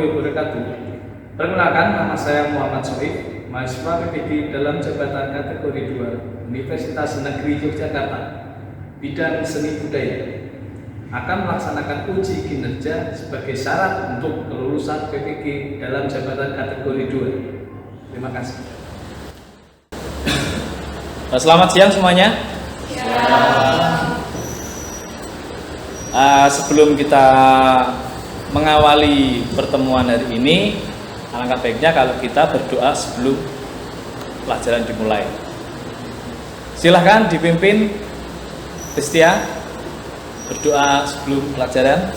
warahmatullahi wabarakatuh. Perkenalkan, nama saya Muhammad Soif, mahasiswa PPD dalam jabatan kategori 2 Universitas Negeri Yogyakarta, bidang seni budaya, akan melaksanakan uji kinerja sebagai syarat untuk kelulusan PPG dalam jabatan kategori 2. Terima kasih. Selamat siang semuanya. Sebelum kita mengawali pertemuan hari ini, alangkah baiknya kalau kita berdoa sebelum pelajaran dimulai. Silahkan dipimpin Destia berdoa sebelum pelajaran.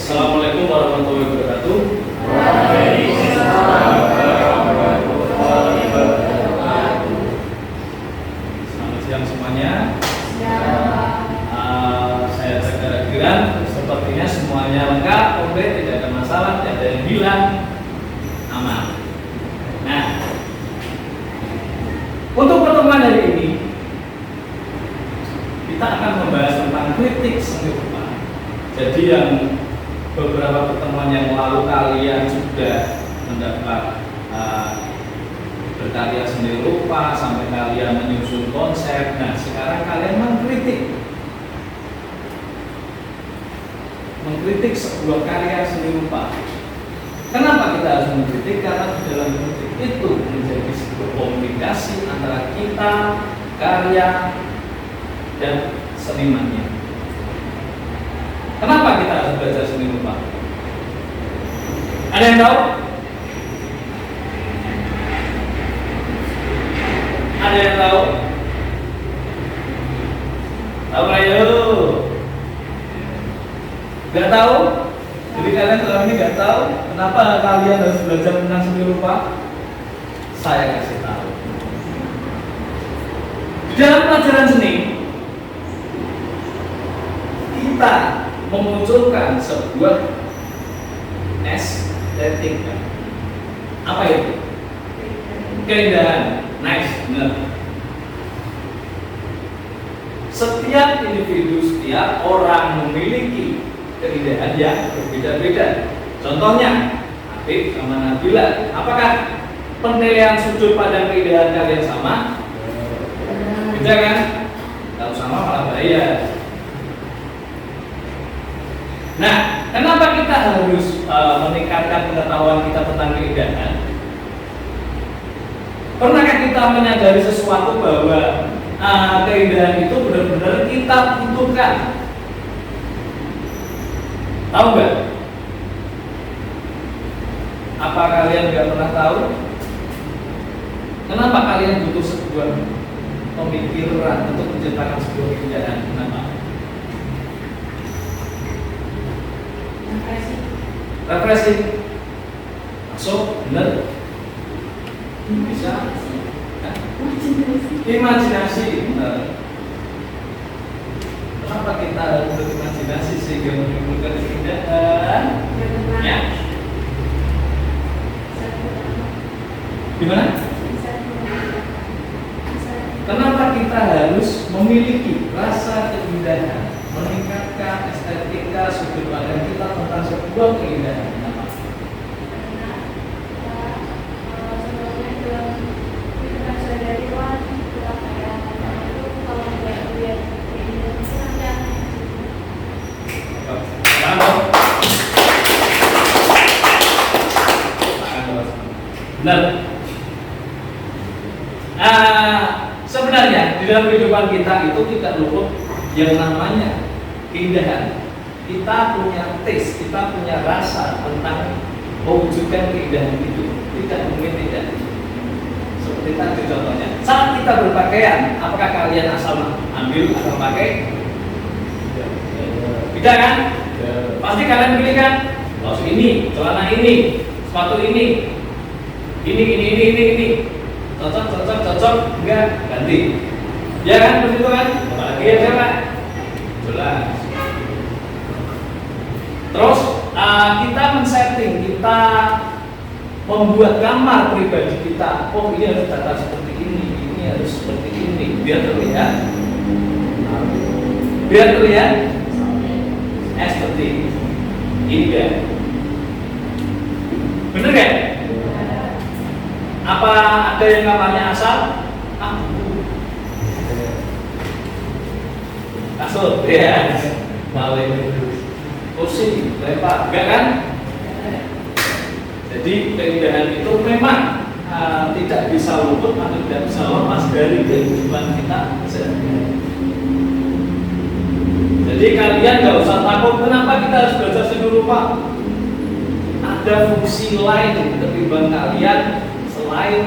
Assalamualaikum warahmatullahi wabarakatuh. Selamat siang semuanya. Saya Cakra Giran. Sepertinya semuanya lengkap, komplit, tidak ada masalah, tidak ada yang hilang, aman. Nah, untuk pertemuan hari ini kita akan membahas tentang kritik seni rupa. Jadi yang beberapa pertemuan yang lalu kalian sudah mendapat berkarya seni rupa sampai kalian menyusun konsep. Nah, sekarang kalian mengkritik sebuah karya seni rupa. Kenapa kita harus mengkritik? Karena di dalam kritik itu menjadi sebuah komunikasi antara kita, karya, dan senimannya. Kenapa kita harus belajar seni rupa? Ada yang tahu? Ada yang tahu? Tahu ayo? Gak tahu? Jadi kalian selama ini gak tahu kenapa kalian harus belajar tentang seni rupa? Saya kasih tahu. Di dalam pelajaran seni, kita memunculkan sebuah estetika. Apa itu? Keindahan. Nice, benar. Setiap individu, setiap orang memiliki keindahan yang berbeda-beda. Contohnya, Habib sama Nabila. Apakah penilaian sudut pandang keindahan kalian sama? Beda kan? Kalau sama malah bahaya. Nah, kenapa kita harus meningkatkan pengetahuan kita tentang keindahan? Pernahkah kita menyadari sesuatu bahwa keindahan itu benar-benar kita butuhkan? Tahu nggak? Apa kalian nggak pernah tahu? Kenapa kalian butuh sebuah pemikiran untuk menciptakan sebuah keindahan? Kenapa? Refreshing. Masuk, benar? Bisa? Imajinasi. Kenapa kita harus berimajinasi sehingga menimbulkan keindahan? Ya. Gimana? Kenapa kita harus memiliki rasa keindahan, meningkatkan estetika sudut pandang kita tentang sebuah keindahan? Kenapa? Benar. Sebenarnya di dalam kehidupan kita itu tidak luput yang namanya keindahan. Kita punya taste, kita punya rasa tentang mewujudkan keindahan itu. Tidak mungkin tidak. Seperti tadi contohnya, saat kita berpakaian, apakah kalian asal ambil atau pakai? Tidak kan? Pasti kalian pilih kan? Kaos ini, celana ini, sepatu ini, ini. Cocok, enggak, ganti. Ya kan, begitu kan? Apalagi ya siapa? Jelas. Terus kita men-setting, kita membuat kamar pribadi kita. Oh, ini harus tata seperti ini harus seperti ini, biar terlihat seperti ini kan? Bener kan? Apa ada yang kamarnya asal? Kasut, ya. Maling kursi, lempar, enggak kan? Jadi keindahan itu memang tidak bisa luput atau tidak bisa lepas dari kehidupan kita sehari-hari. Jadi kalian nggak usah takut kenapa kita harus belajar seni rupa. Ada fungsi lain ketimbang kalian selain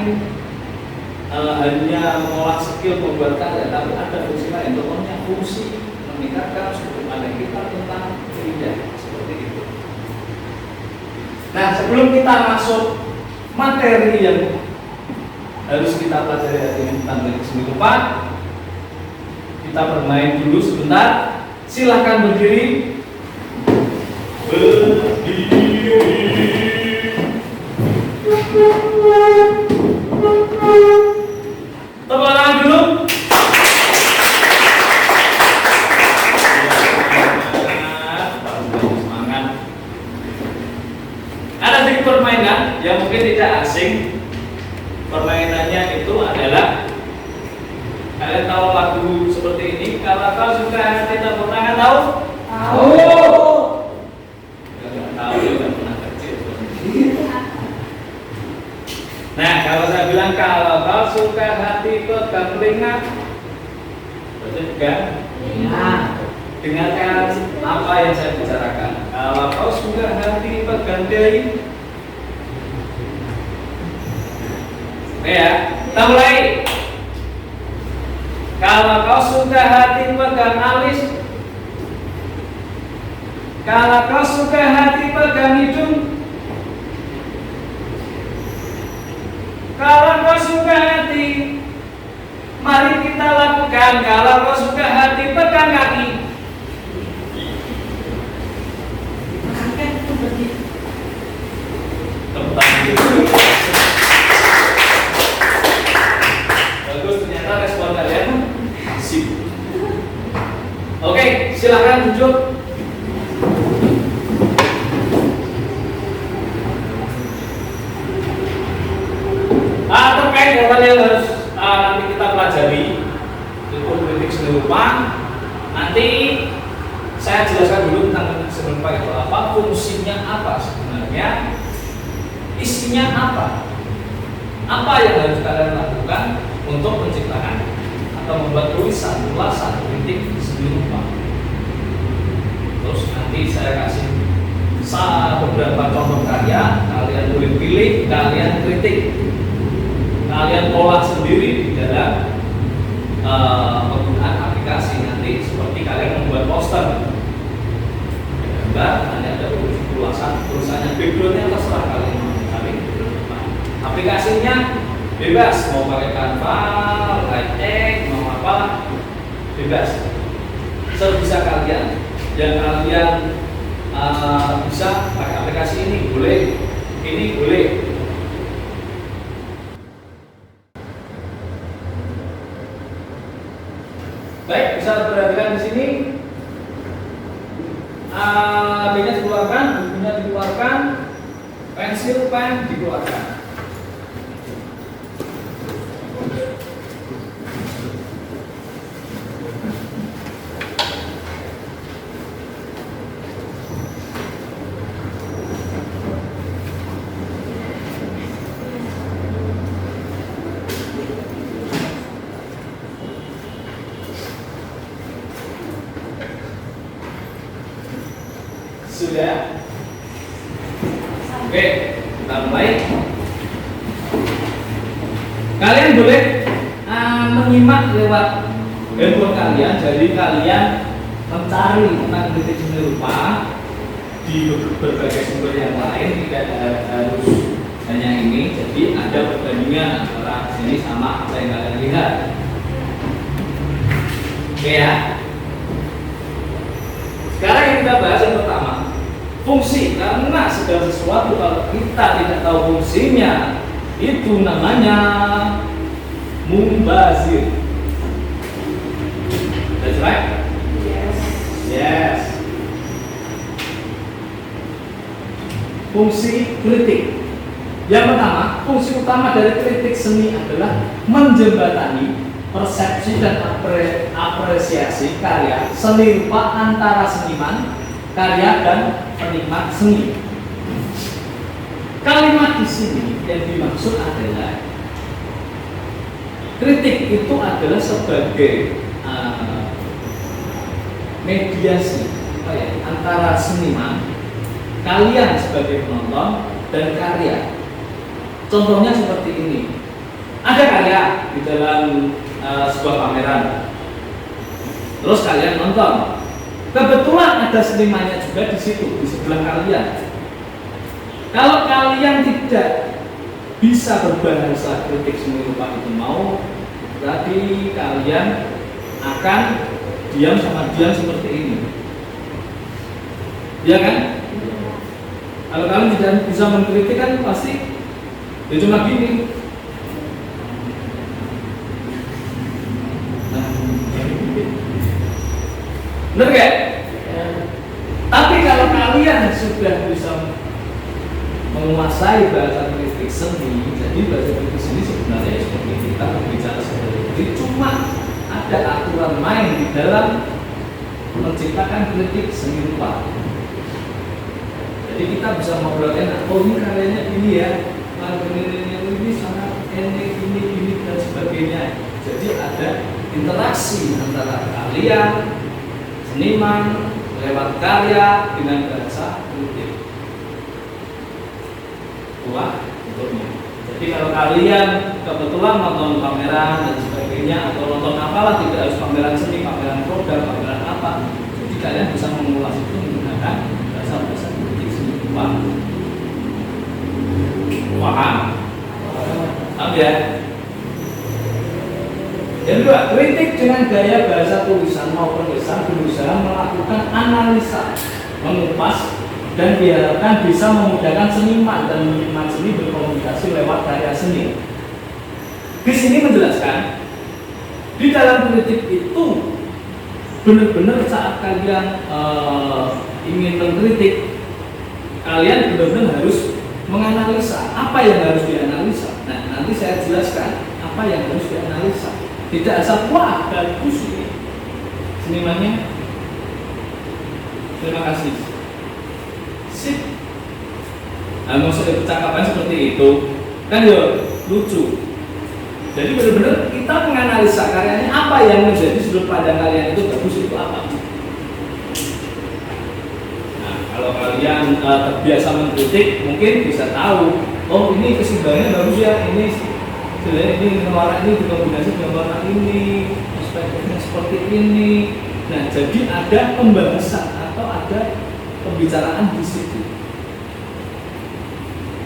hanya mengolah skill membuat karya, tapi ada fungsi lain. Contohnya fungsi meningkatkan sudut pandang kita tentang keindahan seperti itu. Nah, sebelum kita masuk materi yang harus kita pelajari hari ini tentang teknik seni rupa, kita bermain dulu sebentar. Silahkan berdiri. Tepuk tangan dulu. Semangat. Ada sedikit permainan yang mungkin tidak asing. Permainannya itu adalah, kalian tahu lagu seperti ini? Kalau kau suka hati tepuk tangan, tahu? Tahu. Enggak tahu, enggak pernah kecil. Nah, kalau saya bilang kalau kau suka hati pegang telinga, betul kan? Iya. Dengarkan apa yang saya bicarakan. Kalau kau suka hati pegang dahi. Ya, kita mulai. Kalau kau suka hati pegang alis, kalau kau suka hati pegang hidung, kalau kau suka hati, mari kita lakukan. Kalau kau suka hati pegang kaki. Bagus, ternyata respon kalian sip. Oke, silakan duduk. Terkait dengan yang harus nanti kita pelajari untuk teknik seni rupa, nanti saya jelaskan dulu tentang teknik seni rupa itu apa, fungsinya apa sebenarnya, isinya apa yang harus kalian lakukan untuk menciptakan atau membuat tulisan, ulasan, kritik seni rupa. Terus nanti saya kasih beberapa contoh karya, kalian boleh pilih, kalian kritik, kalian olah sendiri di dalam penggunaan aplikasi. Nanti seperti kalian membuat poster, gambar, nanti ada tulisannya, backgroundnya terserah kalian mau cari. Aplikasinya bebas, mau pakai Canva, Lightroom, mau apa, bebas. Sebisa kalian, yang kalian bisa pakai aplikasi ini boleh. Baik, bisa perhatikan di sini. HP-nya dikeluarkan, bukunya dikeluarkan, pensil, pen dikeluarkan. Sudah? Oke, kita mulai. Kalian boleh menyimak lewat handphone kalian, jadi kalian mencari tentang kritik seni rupa di berbagai sumber yang lain, tidak harus hanya ini. Jadi ada perbandingan antara sini sama apa yang kalian lihat. Oke ya. Sekarang yang kita bahas yang pertama, fungsi. Karena segala sesuatu kalau kita tidak tahu fungsinya, itu namanya mumbazir. That's right? Yes. Fungsi kritik. Yang pertama, fungsi utama dari kritik seni adalah menjembatani persepsi dan apresiasi karya seni rupa antara seniman, karya dan penikmat seni. Kalimat di sini yang dimaksud adalah kritik itu adalah sebagai mediasi antara seniman, kalian sebagai penonton, dan karya. Contohnya seperti ini. Ada karya di dalam sebuah pameran, terus kalian nonton. Kebetulan ada senimannya juga di situ, di sebelah kalian. Kalau kalian tidak bisa berbahasa kritik seni rupa itu mau, berarti kalian akan diam sama diam seperti ini. Ya kan? Kalau kalian tidak bisa mengkritik kan pasti ya cuma gini. Benar gak? Tapi kalau kalian sudah bisa menguasai bahasa kritik seni, jadi bahasa kritik seni sebenarnya seperti kita berbicara seperti itu, cuma ada aturan main di dalam menciptakan kritik seni rupa. Jadi kita bisa ngobrolin, oh ini karyanya ini ya, ini sangat ini dan sebagainya. Jadi ada interaksi antara kalian seniman lewat karya dengan bahasa kritik. Wah, bentuknya. Jadi kalau kalian kebetulan nonton pameran dan sebagainya atau nonton apalah, tidak harus pameran seni, pameran produk, pameran apa, jadi kalian bisa mengulas itu menggunakan bahasa kritik seni rupa. Paham? Paham ya? Yang kedua, kritik dengan gaya bahasa tulisan maupun lisan berusaha melakukan analisa, mengupas, dan diharapkan bisa memudahkan seniman dan penikmat seni berkomunikasi lewat karya seni. Di sini menjelaskan, di dalam kritik itu benar-benar saat kalian ingin mengkritik, kalian benar-benar harus menganalisa apa yang harus dianalisa. Nah, nanti saya jelaskan apa yang harus dianalisa. Tidak asal wah bagus ini senimannya, terima kasih, sip. Nah, maksudnya percakapan seperti itu kan ya lucu. Jadi benar-benar kita menganalisa karyanya, apa yang menjadi sudut pandang kalian itu bagus itu apa. Nah, kalau kalian terbiasa mengkritik, mungkin bisa tahu, oh ini keseimbangannya bagus ya, ini warna ini dikombinasi dengan warna ini, perspektifnya seperti ini. Nah, jadi ada pembahasan atau ada pembicaraan di situ.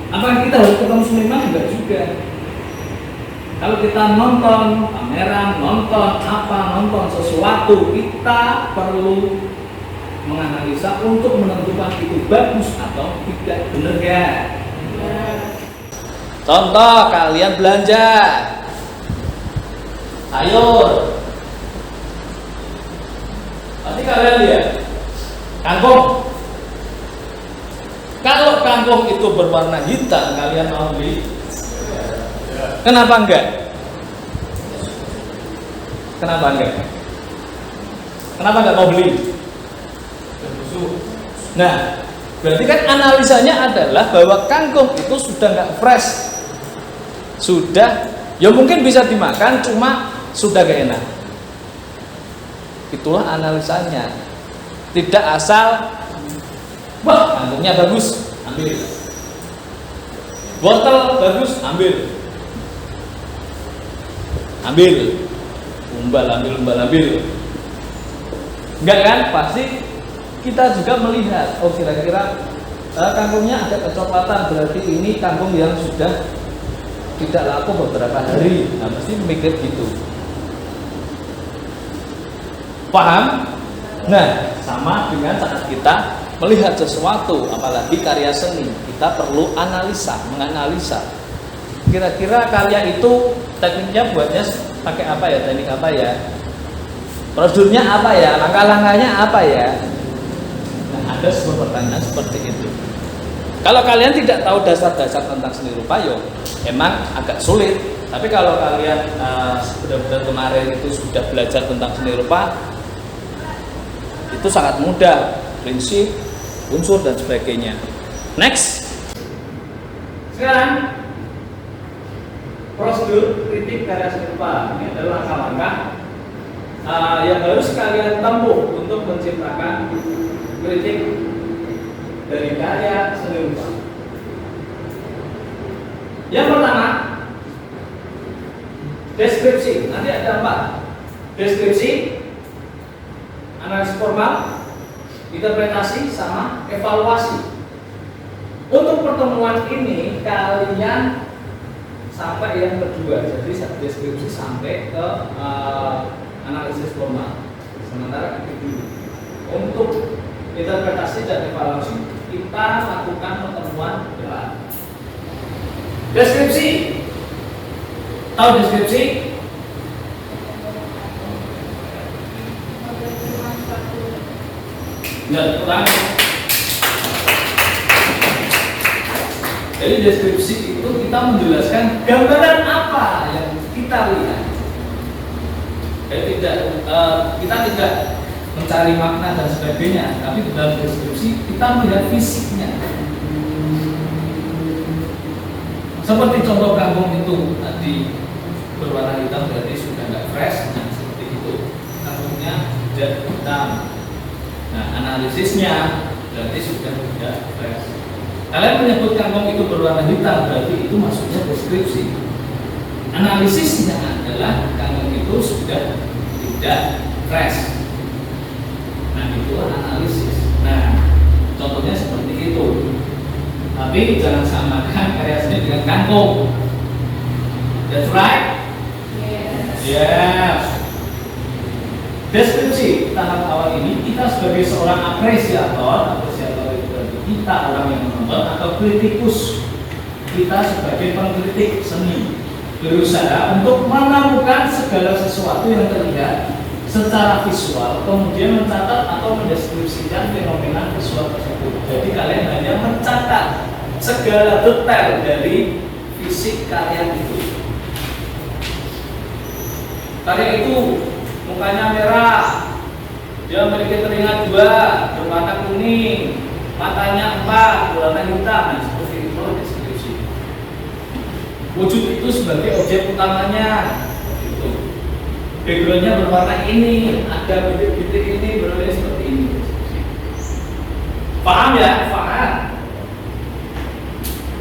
Apakah kita harus ketemu seniman? Enggak juga. Kalau kita nonton pameran, nonton sesuatu, kita perlu menganalisa untuk menentukan itu bagus atau tidak, benar ya? Contoh, kalian belanja sayur, nanti kalian lihat kangkung. Kalau kangkung itu berwarna hitam, kalian mau beli? Kenapa enggak? Kenapa enggak? Kenapa enggak mau beli? Nah, berarti kan analisanya adalah bahwa kangkung itu sudah enggak fresh. Sudah, ya mungkin bisa dimakan, cuma sudah gak enak. Itulah analisanya. Tidak asal Wah, kangkungnya bagus, ambil. Wortel bagus, ambil. Ambil. Umbal. Enggak kan? Pasti kita juga melihat, oh kira-kira kangkungnya ada kecoklatan, berarti ini kangkung yang sudah tidak laku beberapa hari. Nah, pasti mikir gitu. Paham? Nah, sama dengan saat kita melihat sesuatu, apalagi karya seni, kita perlu menganalisa. Kira-kira karya itu tekniknya buatnya pakai apa ya, teknik apa ya? Prosedurnya apa ya? Langkah-langkahnya apa ya? Nah, ada sebuah pertanyaan seperti itu. Kalau kalian tidak tahu dasar-dasar tentang seni rupa, yo, emang agak sulit. Tapi kalau kalian benar-benar kemarin itu sudah belajar tentang seni rupa, itu sangat mudah, prinsip, unsur dan sebagainya. Next. Sekarang prosedur kritik karya seni rupa ini adalah langkah-langkah yang harus kalian tempuh untuk menciptakan kritik dari karya seni rupa. Yang pertama, deskripsi. Nanti ada 4. Deskripsi, analisis formal, interpretasi, sama evaluasi. Untuk pertemuan ini kalian sampai yang kedua, jadi deskripsi sampai ke analisis formal. Sementara itu untuk interpretasi dan evaluasi kita lakukan pertemuan gerak. Deskripsi, tahu deskripsi? Enggak kurang. Jadi deskripsi itu kita menjelaskan gambaran apa yang kita lihat. Kita tidak mencari makna dan sebagainya, tapi dalam deskripsi kita melihat fisiknya. Seperti contoh kangkung itu tadi berwarna hitam berarti sudah nggak fresh, nah seperti itu. Kangkungnya tidak hitam. Nah, analisisnya berarti sudah tidak fresh. Kalian menyebut kangkung itu berwarna hitam berarti itu maksudnya deskripsi. Analisisnya adalah kangkung itu sudah tidak fresh. Nah, itu analisis. Nah, contohnya seperti itu. Tapi jangan samakan karya seni dengan kangkung. That's right? Yes. Deskripsi tahap awal ini kita sebagai seorang apresiator itu berarti kita orang yang menonton atau kritikus, kita sebagai pengkritik seni berusaha untuk menemukan segala sesuatu yang terlihat secara visual, kemudian mencatat atau mendeskripsikan fenomena visual tersebut. Jadi kalian hanya mencatat segala detail dari fisik karya itu. Karya itu mukanya merah, dia memiliki telinga 2, berwarna kuning, matanya 4, berwarna hitam, dan seperti itu deskripsi. Wujud itu sebagai objek utamanya. Backgroundnya berwarna ini, ada bintik-bintik ini, berwarna seperti ini. Paham ya? Paham?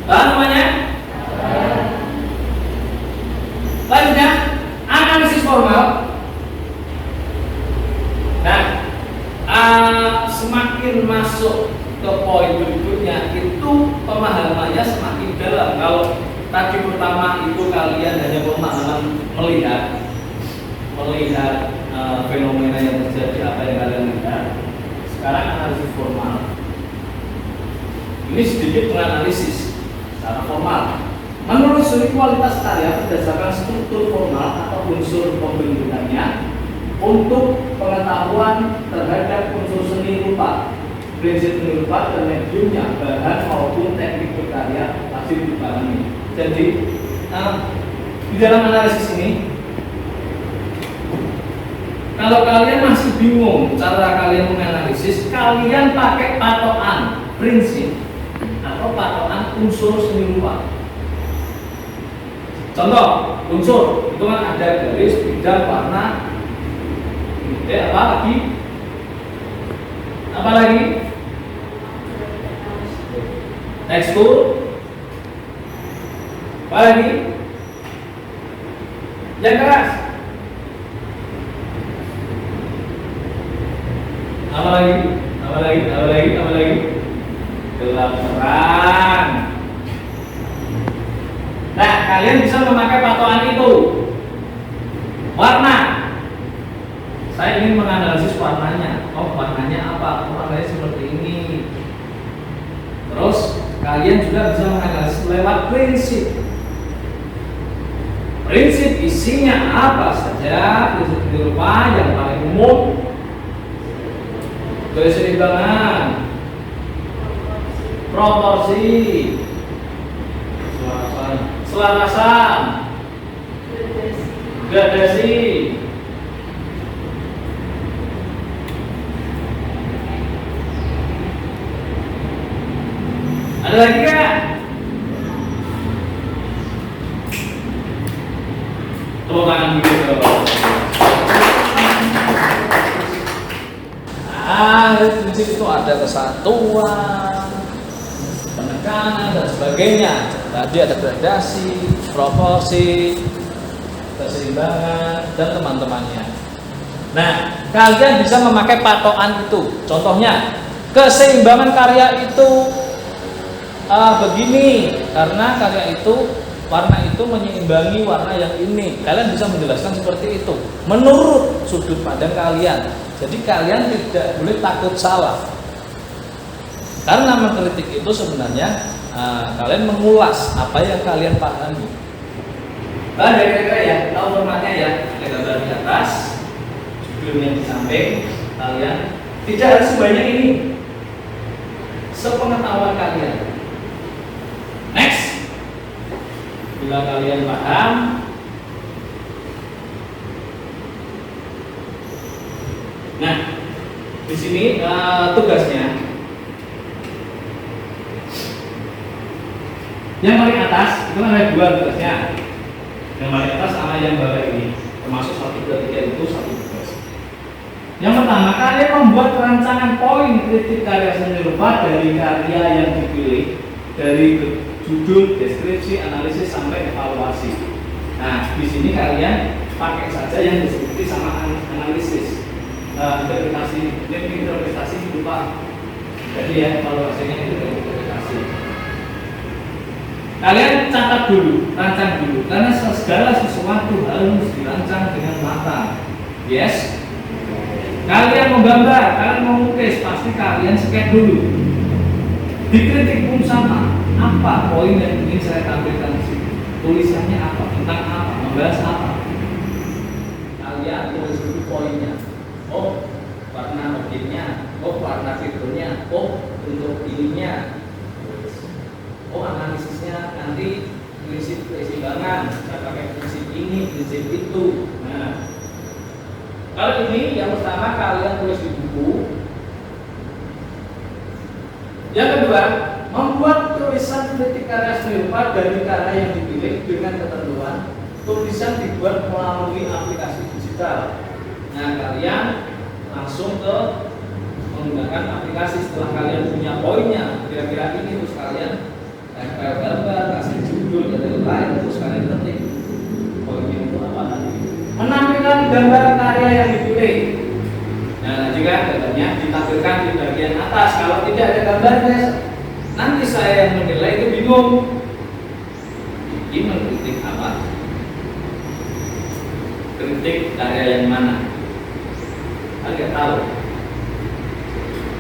Paham namanya? Lanjutnya, analisis formal. Nah, semakin masuk ke poin berikutnya itu pemahamannya semakin dalam. Kalau tadi pertama itu kalian hanya pemahaman melihat fenomena yang terjadi, apa yang kalian lihat. Sekarang analisis formal. Ini sedikit menganalisis secara formal. Menelusuri kualitas karya berdasarkan struktur formal atau unsur pembentukannya untuk pengetahuan terhadap unsur seni rupa, prinsip seni rupa dan mediumnya, bahan maupun teknik berkarya pasti dipahami. Jadi di dalam analisis ini, kalau kalian masih bingung cara kalian menganalisis, kalian pakai patokan prinsip atau patokan unsur seni rupa. Contoh, unsur itu kan ada garis, bidang, warna, apa lagi? ekskul. Apa lagi? Yang keras. Apa lagi? Apa lagi? Apa lagi? Apa lagi? Gelap terang. Nah, kalian bisa memakai patokan itu. Warna. Saya ingin menganalisis warnanya. Oh, warnanya apa? Warnanya seperti ini. Terus kalian juga bisa menganalisis lewat prinsip. Prinsip isinya apa saja? Prinsip rupa yang paling umum. Keseimbangan, proporsi, selarasan, gradasi. Ada lagi nggak? Tepuk tangan dulu. Prinsip itu ada kesatuan, penekanan dan sebagainya. Tadi ada gradasi, proporsi, keseimbangan dan teman-temannya. Nah, kalian bisa memakai patokan itu. Contohnya, keseimbangan karya itu begini karena karya itu warna itu menyeimbangi warna yang ini. Kalian bisa menjelaskan seperti itu menurut sudut pandang kalian. Jadi kalian tidak boleh takut salah. Karena mengkritik itu sebenarnya kalian mengulas apa yang kalian pahami. Ada kira-kira ya, tahu formatnya ya. Ada gambar di atas, judulnya di samping. Kalian tidak harus sebanyak ini. Sepengetahuan kalian. Next. Bila kalian paham, nah di sini tugasnya yang paling atas itu ada dua tugasnya. Yang paling atas sama yang bawah ini, termasuk 1, 2, 3 itu satu tugas. Yang pertama, kalian membuat rancangan poin kritik karya seni rupa dari karya yang dipilih, dari judul, deskripsi, analisis sampai evaluasi. Nah, di sini kalian pakai saja yang deskripsi sama analisis, interpretasi berupa. Jadi ya, evaluasinya itu interpretasi. Kalian catat dulu, rancang dulu, karena segala sesuatu harus dirancang dengan matang. Yes. Kalian menggambar, kalian melukis, pasti kalian scan dulu. Dikritik pun sama. Apa poin yang ingin saya tampilkan di sini? Tulisannya apa? Tentang apa? Membahas apa? Kalian tulis dulu poinnya. Oh, warna objeknya. Oh, warna fiturnya. Oh, bentuk ininya. Oh, analisisnya nanti prinsip keseimbangan. Saya pakai prinsip ini, prinsip itu. Nah, kalau ini yang pertama kalian tulis di buku. Yang kedua, membuat tulisan kritik karya seni rupa dari karya yang dipilih dengan ketentuan tulisan dibuat melalui aplikasi digital. Nah, kalian langsung ke menggunakan aplikasi setelah kalian punya poinnya. Kira-kira ini terus kalian tempel gambar, kasih judul dan lain-lain, terus kalian ketik poinnya itu apa nanti. Menampilkan gambar karya yang dipilih. Nah, jika gambarnya ditampilkan di bagian atas, kalau tidak ada gambarnya, nanti saya yang menilai itu bingung. Ini mengkritik apa? Kritik karya yang mana? Agak tahu.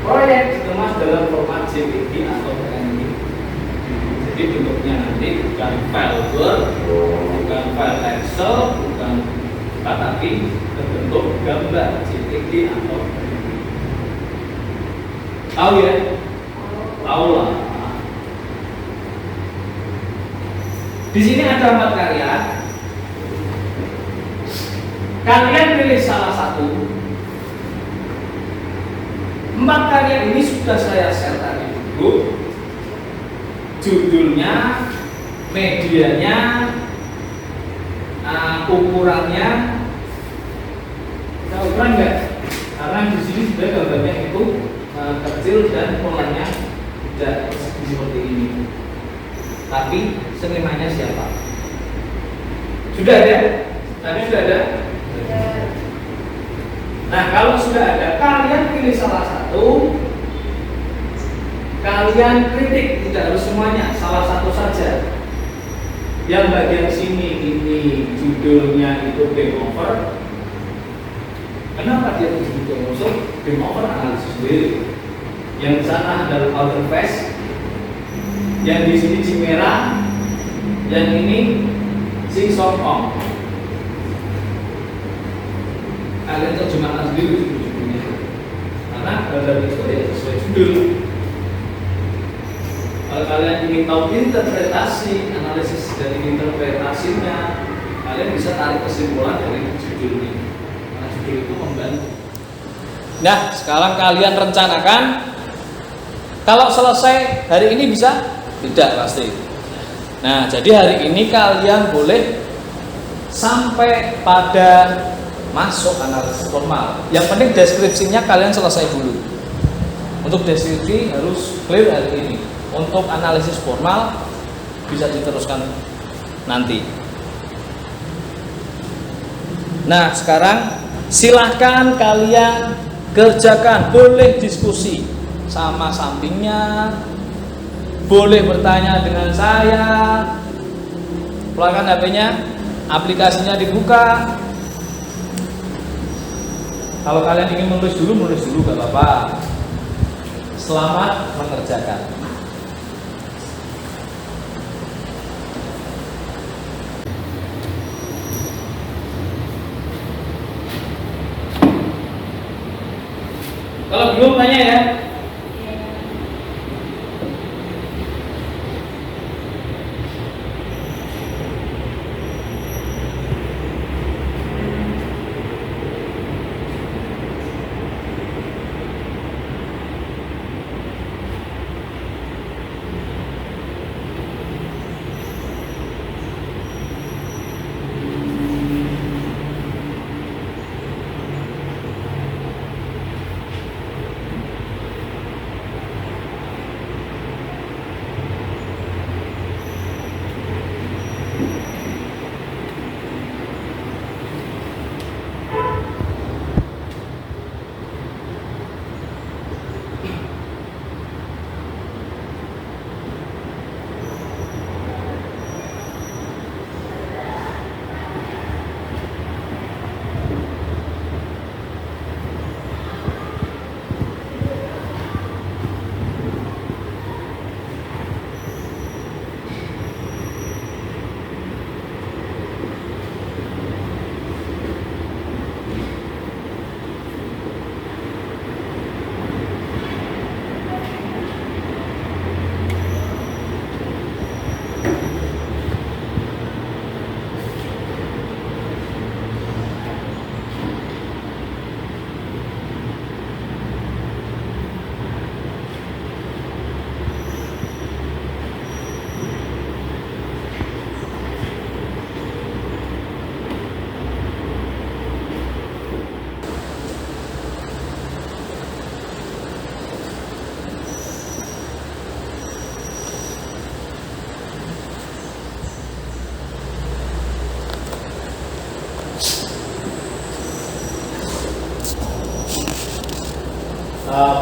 Proyek dikemas dalam format JPG atau PNG. Jadi bentuknya nanti bukan file Word, bukan file Excel, bukan tapi berbentuk gambar JPG atau tahu ya? Tahu lah. Di sini ada 4 karya. Kalian pilih salah satu. 4 karya ini sudah saya share tadi dulu. Judulnya, medianya, ukurannya. Kita ukuran nggak? Karena di sini sudah gambarnya itu kecil dan polanya tidak seperti ini. Tapi senimannya siapa? Sudah ada? Tadi sudah ada? Nah, kalau sudah ada, kalian pilih salah satu. Kalian kritik, tidak harus semuanya, salah satu saja. Yang bagian sini ini judulnya itu game over. Kenapa dia disebut game over? Game over analisis sendiri. Yang di sana adalah outer face. Yang di sini Chimera. Yang ini Sing Song Ong. Kalian terjemahkan sendiri judul-judulnya. Karena dalam itu ya sesuai judul. Kalau kalian ingin tahu interpretasi, analisis dari interpretasinya, kalian bisa tarik kesimpulan dari judul ini. Karena judul itu membantu. Nah, sekarang kalian rencanakan kalau selesai hari ini bisa? Tidak pasti. Nah, jadi hari ini kalian boleh sampai pada masuk analisis formal. Yang penting deskripsinya kalian selesai dulu. Untuk deskripsi harus clear hari ini. Untuk analisis formal bisa diteruskan nanti. Nah, sekarang silahkan kalian kerjakan, boleh diskusi sama sampingnya, boleh bertanya dengan saya. Keluarkan HP-nya, aplikasinya dibuka. Kalau kalian ingin menulis dulu gak apa-apa. Selamat mengerjakan. Kalau belum tanya ya.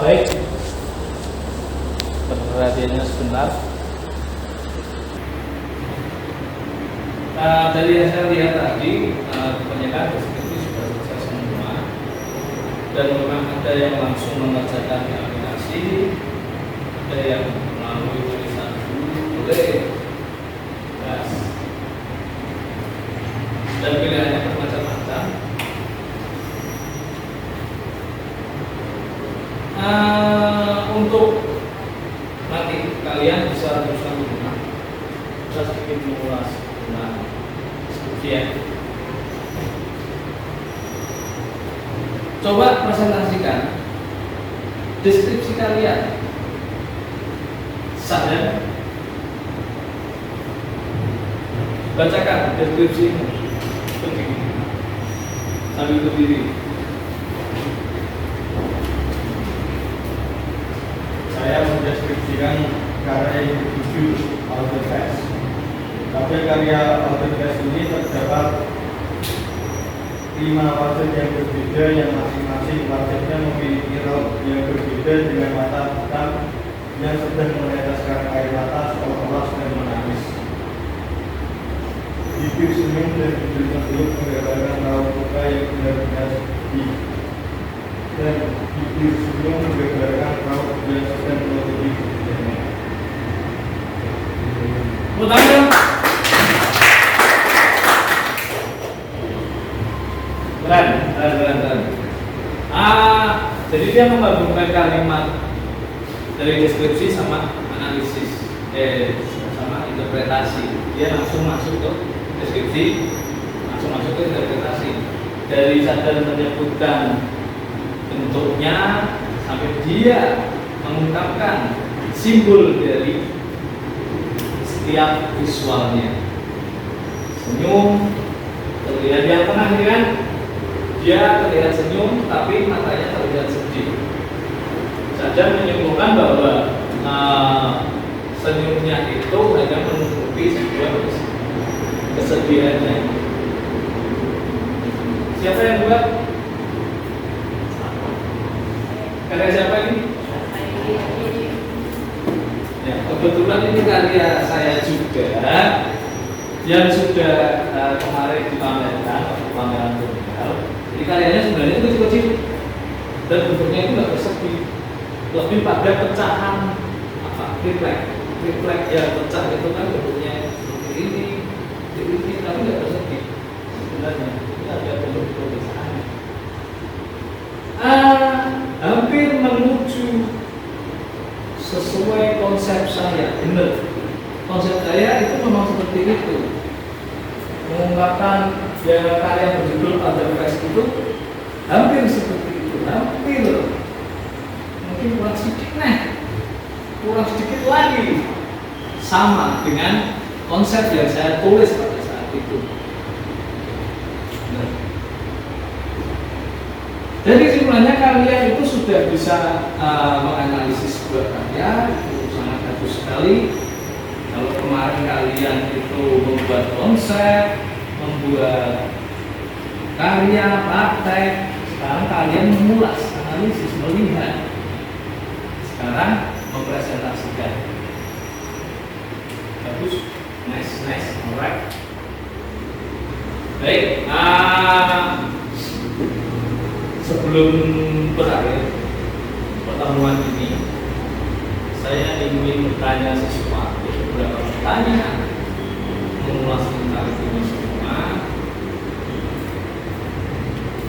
Baik, perhatiannya sebentar. Dari yang saya lihat tadi, kebanyakan deskripsi sudah selesai semua, dan memang ada yang langsung mengerjakan di aplikasi, ada yang melalui tulisan boleh, gas, dan pilihannya bermacam-macam. Untuk nanti kalian bisa teruskan di rumah, bisa sedikit mengulas tentang diskusi ya. Coba presentasikan deskripsi kalian. Sadar, bacakan deskripsi sambil berdiri. Saya mendeskripsikan karya 5 wajah yang berbeda yang masing-masing wajahnya memiliki raut yang berbeda dengan mata hitam yang sedang meneteskan air mata seolah-olah sedang menangis. Bibir senyum dan bibir tenggelam menggambarkan raut muka yang benar-benar sedih, dan bibir senyum menggambarkan raut yang sedang menutupi bibirnya. Pertama, keren. Jadi dia menggabungkan kalimat dari deskripsi sama analisis, sama interpretasi. Dia langsung masuk ke deskripsi, langsung masuk ke interpretasi. Dari sadar menyebutkan bentuknya sampai dia mengungkapkan simbol dari setiap visualnya. Senyum terlihat yang tengah ini kan, dia terlihat senyum tapi matanya terlihat sedih. Saja menyimpulkan bahwa senyumnya itu hanya menutupi sebuah kesedihannya. Siapa yang buat? Karya siapa ini? Ya, kebetulan ini karya saya juga yang sudah kemarin dipamerkan waktu pameran tunggal. Jadi karyanya sebenarnya itu kecil dan bentuknya itu nggak persegi, lebih pada pecahan triplek ya, pecah itu kan bentuknya seperti ini tapi nggak persegi sebenarnya. Kita lihat bentuk pecahannya hampir menuju sesuai konsep saya. Benar, konsep saya itu memang seperti itu, mengungkapkan karya berjudul Otherwise itu hampir seperti itu, hampir mungkin kurang sedikit lagi sama dengan konsep yang saya tulis pada saat itu. Jadi sebenarnya kalian itu sudah bisa menganalisis sebuah karya, itu sangat bagus sekali. Kalau kemarin kalian itu membuat konsep, membuat karya, praktek, sekarang kalian mengulas, analisis, melihat, sekarang mempresentasikan. Bagus, nice, alright. Baik, sebelum berakhir pertemuan ini, saya ingin bertanya sesuatu, beberapa pertanyaan, mengulas tentang ini semua.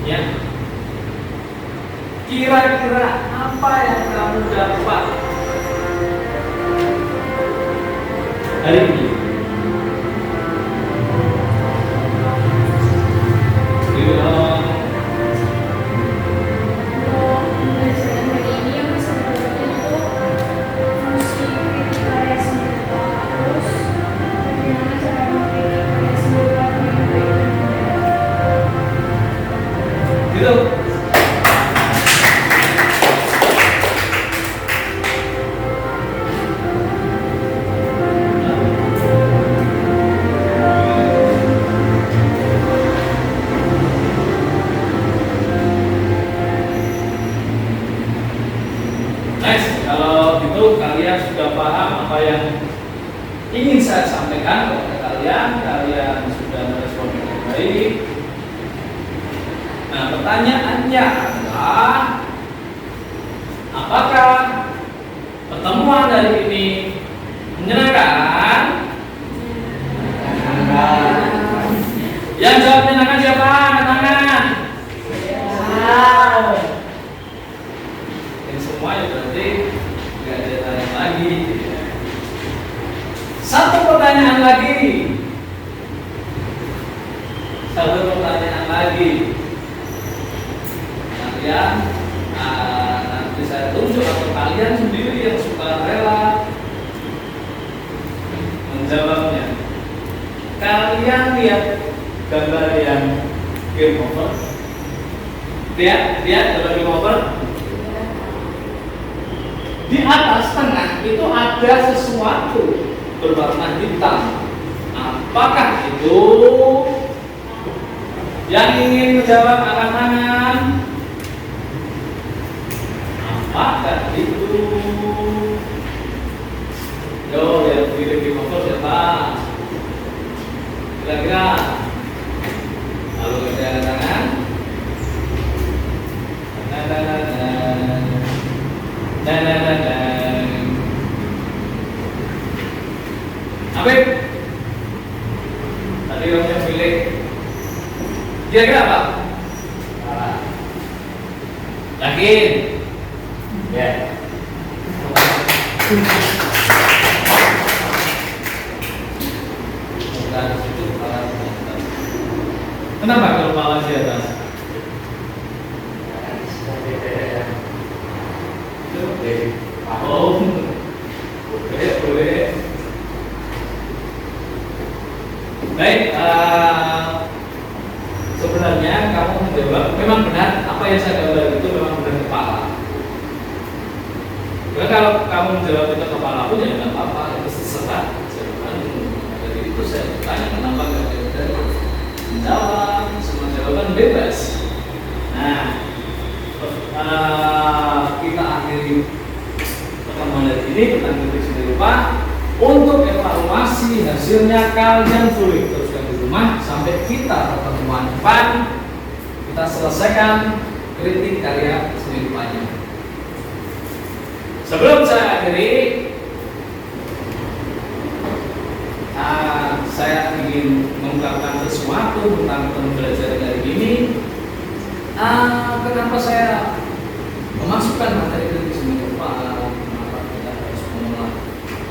Ya, kira-kira apa yang kamu dapat hari ini? Kalau gitu kalian sudah paham apa yang ingin saya sampaikan kepada kalian sudah merespon dengan baik. Nah, pertanyaannya adalah, apakah pertemuan hari ini menyenangkan? Yang jawab menyenangkan siapa? Angkat tangan. Yang semua ya berarti nggak ada tanya lagi. Satu pertanyaan lagi. Kalian nanti saya tunjuk atau kalian sendiri yang suka rela menjawabnya. Kalian lihat gambar yang game over. Lihat gambar game over. Di atas tengah itu ada sesuatu berwarna hitam. Apakah itu? Yang ingin menjawab angkat tangan. Apakah itu? Yo, yang pilih di motor siapa? Kira-kira? Lalu ada angkat tangan. Apip, tadi orangnya pilih. Kira-kira apa? Yakin? Ya. Kenapa kalau malas di atas? Oh, boleh. Baik, sebenarnya kamu menjawab memang benar apa yang saya gambar itu memang benar kepala. Karena kalau kamu menjawab itu kepala pun ya nggak apa-apa, itu sesat. Dari itu saya tanya kenapa nggak menjawab, semua jawaban bebas. Nah, kita akhiri pertemuan hari ini tentang kritik seni rupa. Untuk evaluasi hasilnya kalian boleh teruskan di rumah sampai kita pertemuan depan kita selesaikan kritik karya seni rupanya. Sebelum saya akhiri, saya ingin mengungkapkan sesuatu tentang pembelajaran hari ini. Kenapa saya memasukkan materi kritik seni rupa? Kenapa kita harus mengolah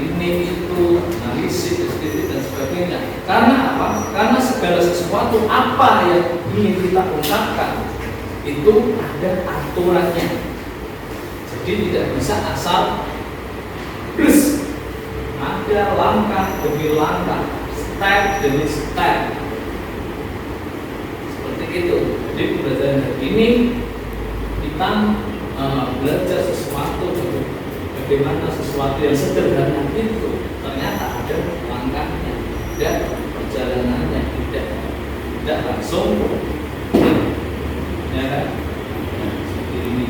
ini itu analisis estetik dan sebagainya? Karena apa? Karena segala sesuatu apa yang ingin kita ungkapkan itu ada aturannya. Jadi tidak bisa asal terus. Ada langkah demi langkah, step demi step. Seperti itu. Jadi pembelajaran hari ini kita belajar sesuatu, bagaimana sesuatu yang sederhana itu ternyata ada langkahnya, ada perjalanannya, tidak langsung, ya kan? Seperti ini.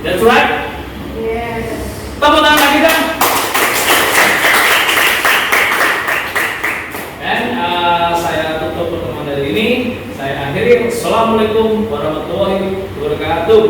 That's right. Yes. Tepuk tangan lagi kan? Dan saya tutup pertemuan hari ini. Saya akhiri. Assalamualaikum warahmatullahi wabarakatuh.